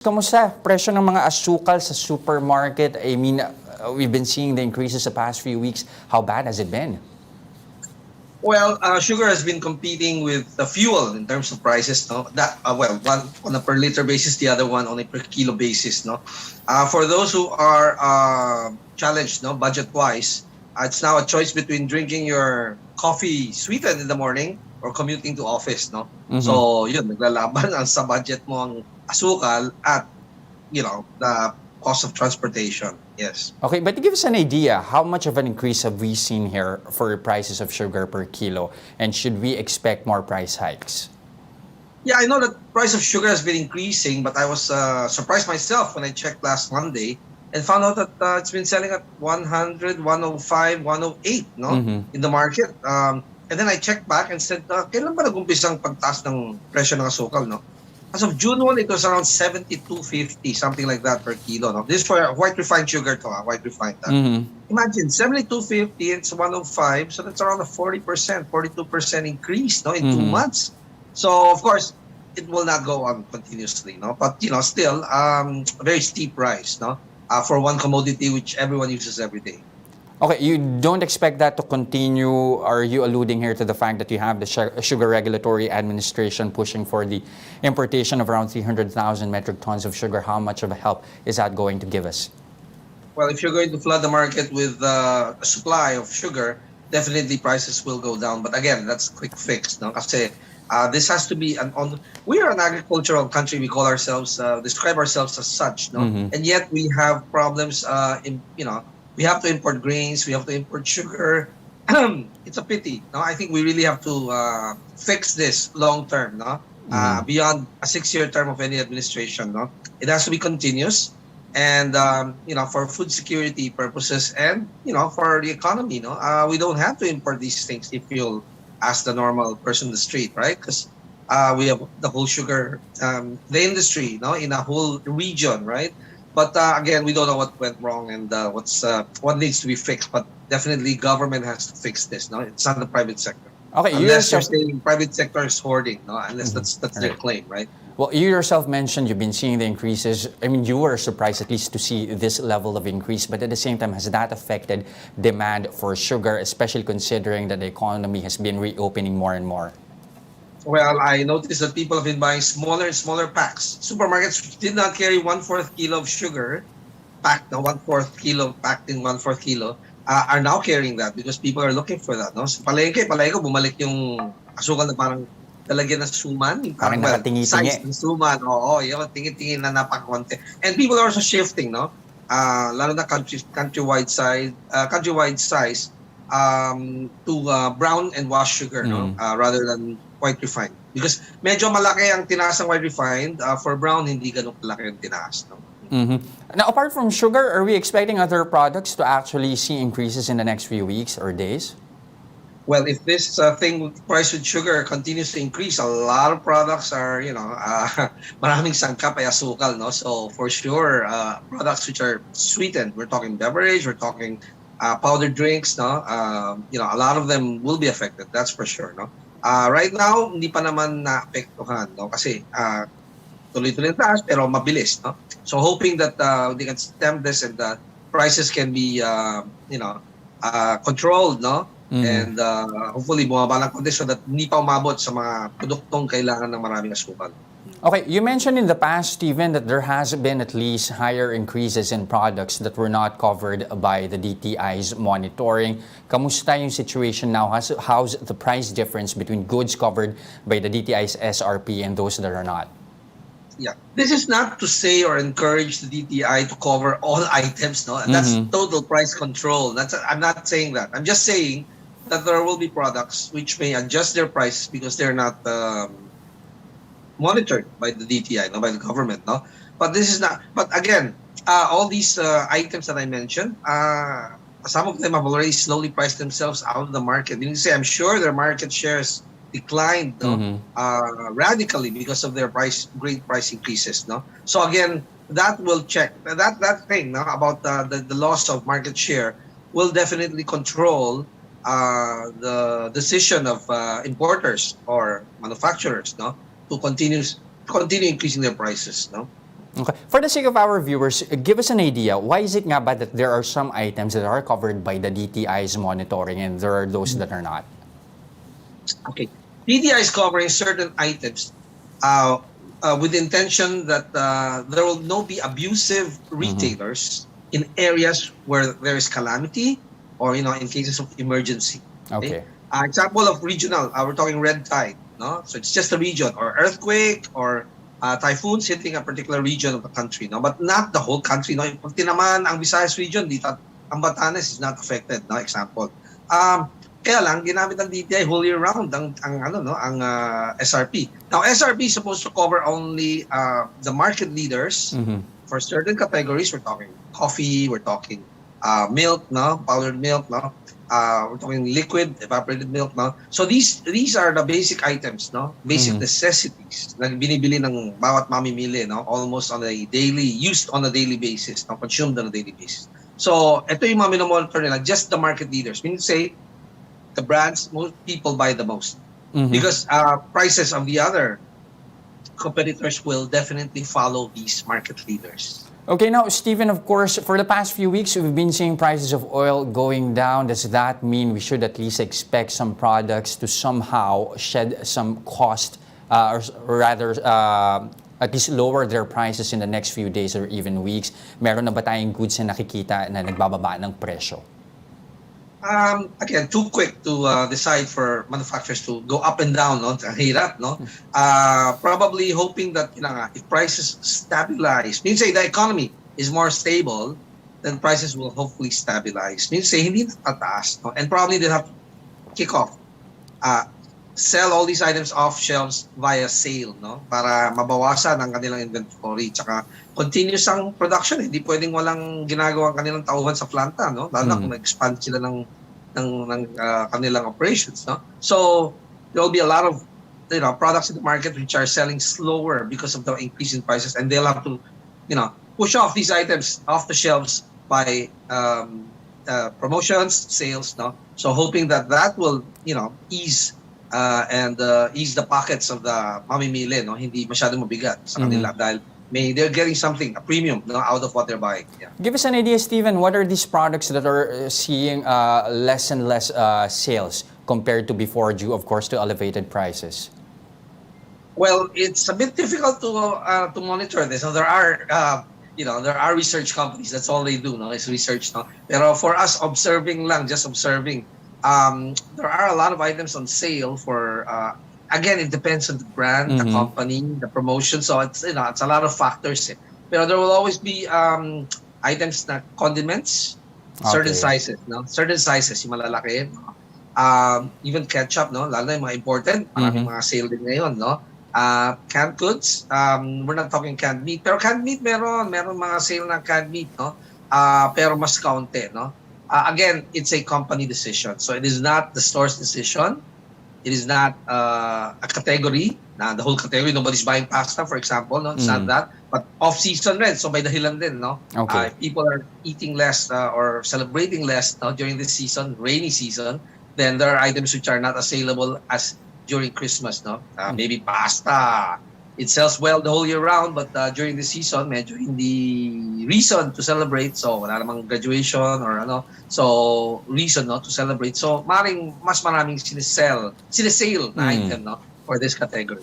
Kamusta presyo ng mga asukal sa supermarket? I mean, we've been seeing the increases the past few weeks. How bad has it been? Well, sugar has been competing with the fuel in terms of prices. No, one on a per liter basis, the other one on a per kilo basis. No, for those who are challenged, no, budget wise, it's now a choice between drinking your coffee sweetened in the morning or commuting to office. No, Mhm. so yun naglalaban ang sa budget mo ang asukal at the cost of transportation. Yes. Okay, but to give us an idea, how much of an increase have we seen here for prices of sugar per kilo? And should we expect more price hikes? Yeah, I know that price of sugar has been increasing, but I was surprised myself when I checked last Monday and found out that it's been selling at 100, 105, 108, no, Mhm. in the market. And then I checked back and said, kailan ba nag-umpisang pagtaas ng presyo ng asukal, no? As of June 1, it was around 72.50, something like that per kilo, no? This is for white refined sugar to, white refined. Mhm. Imagine 72.50, it's 105, so that's around a 40%, 42% increase, no, in 2 months. So of course, it will not go on continuously, no, but still, a very steep rise, no, for one commodity which everyone uses every day. Okay, you don't expect that to continue? Are you alluding here to the fact that you have the Sugar Regulatory Administration pushing for the importation of around 300,000 metric tons of sugar? How much of a help is that going to give us? Well, if you're going to flood the market with a supply of sugar, definitely prices will go down. But again, that's a quick fix, no? Kasi this has to be we are an agricultural country. We call ourselves, describe ourselves as such, no? Mhm. And yet we have problems. We have to import grains. We have to import sugar. It's a pity, no? I think we really have to fix this long term, no? Mhm. Beyond a 6-year term of any administration, no? It has to be continuous and for food security purposes and for the economy, we don't have to import these things if you'll ask the normal person in the street, right? Because we have the whole sugar the industry, in a whole region, right? But again, we don't know what went wrong and what needs to be fixed, but definitely government has to fix this, no? It's not the private sector, Okay, you unless they're yourself. saying private sector is hoarding, no, unless Mhm. that's All their right. claim, right? Well, you yourself mentioned you've been seeing the increases. I mean, you were surprised at least to see this level of increase, but at the same time, has that affected demand for sugar, especially considering that the economy has been reopening more and more? Well, I noticed that people have been buying smaller and smaller packs. Supermarkets which did not carry 1/4 kilo of sugar packed, no, 1/4 kilo packed in 1/4 kilo, are now carrying that because people are looking for that. No, sa palengke ko bumalik yung asukal na parang lalagyan ng suman, yung Parang parang well size nakatingi-tingi. ng suman. Oo, yung tingin-tingin na napakakonti. And people are also shifting, no. Lalo na countrywide size to brown and washed sugar, no, Mm. rather than white refined. Because medyo malaki ang tinaas ng white refined, for brown hindi ganun kalaki ang tinaas, no. Mhm. Now, apart from sugar, are we expecting other products to actually see increases in the next few weeks or days? Well, if this thing with price with sugar continues to increase, a lot of products are, maraming sangkap ay asukal, no? So for sure, products which are sweetened, we're talking beverage, we're talking powdered drinks, no? A lot of them will be affected. That's for sure, no? Right now, hindi pa naman naapektuhan, no? Kasi tuloy-tuloy ang taas, pero mabilis, no? So hoping that they can stem this and the prices can be, controlled, no? Mhm. And hopefully bumaba ng konti so that hindi pa umabot sa mga produktong kailangan ng maraming asukal. Okay, you mentioned in the past, Stephen, that there has been at least higher increases in products that were not covered by the DTI's monitoring. Kamusta yung situation now? How's the price difference between goods covered by the DTI's SRP and those that are not? Yeah, this is not to say or encourage the DTI to cover all items, no? That's Mhm. total price control. I'm not saying that. I'm just saying that there will be products which may adjust their prices because they're not monitored by the DTI, no, by the government, no. But this is not. But again, all these items that I mentioned, some of them have already slowly priced themselves out of the market. You can say, I'm sure their market shares declined, no, Mhm. radically because of their great price increases, no. So again, that will check that thing, no, about the loss of market share will definitely control the decision of importers or manufacturers, no, to continue increasing their prices, no. Okay. For the sake of our viewers, give us an idea. Why is it nga ba that there are some items that are covered by the DTI's monitoring and there are those that are not? Okay. PDI is covering certain items uh, with the intention that there will not be abusive retailers in areas where there is calamity or, in cases of emergency. Okay. Example of regional, we're talking red tide, no? So it's just a region, or earthquake, or typhoons hitting a particular region of the country, no? But not the whole country, no? Pag tinamaan ang Visayas region, dito, ang Batanes is not affected, no? Example. Kaya lang ginamit ng DTI whole year round ang SRP. Now SRP is supposed to cover only the market leaders for certain categories. We're talking coffee, we're talking milk, no, powdered milk, no. We're talking liquid, evaporated milk, no. So these are the basic items, no, basic necessities na binibili ng bawat mamimili, no, almost on a daily, used on a daily basis, no, consumed on a daily basis. So ito yung mga minomonitor nila, just the market leaders. Meaning to say, the brands most people buy the most because prices of the other competitors will definitely follow these market leaders. Okay, now, Stephen, of course, for the past few weeks, we've been seeing prices of oil going down. Does that mean we should at least expect some products to somehow shed some cost, or rather, at least lower their prices in the next few days or even weeks? Meron na ba tayong goods na nakikita na nagbababa ng presyo? Again, too quick to decide for manufacturers to go up and down, no? Ang hirap, no? Probably hoping that if prices stabilize, means say the economy is more stable, then prices will hopefully stabilize. Means say hindi na tataas, no? And probably they'll have to kick off, sell all these items off shelves via sale, no? Para mabawasan ang kanilang inventory, tsaka continuous ang production. Hindi pwedeng walang ginagawa ang kanilang tauhan sa planta, no? Lalo na kung nag-expand sila ng kanilang operations, no? So there will be a lot of products in the market which are selling slower because of the increase in prices, and they'll have to push off these items off the shelves by promotions, sales, no? So hoping that will ease and ease the pockets of the mamimili, no? Hindi masyadong mabigat sa kanila dahil they're getting something, a premium, no, out of what they're buying. Yeah. Give us an idea, Stephen, what are these products that are seeing less and less sales compared to before, due, of course, to elevated prices? Well, it's a bit difficult to monitor this. So there are research companies. That's all they do, no, is research, no. Pero for us, just observing, there are a lot of items on sale for. Again, it depends on the brand, the company, the promotion. So it's a lot of factors. Pero there will always be items na condiments, certain sizes, no? Certain sizes, yung malalaki. Even ketchup, no? Lalo na yung mga important, maraming mga sale din ngayon, no? Canned goods, we're not talking canned meat. Pero canned meat meron mga sale na canned meat, no? Pero mas kaunti, no? Again, it's a company decision. So it is not the store's decision. It is not a category, the whole category. Nobody's buying pasta, for example. No, it's not that. But off-season rin, so by dahilan din, no? Okay. If people are eating less or celebrating less, no, during this season, rainy season, then there are items which are not as saleable as during Christmas, no? Maybe pasta. It sells well the whole year round, but during the season, medyo hindi reason to celebrate. So wala namang graduation or so reason, no, to celebrate. So mas maraming sinesale na item, no, for this category.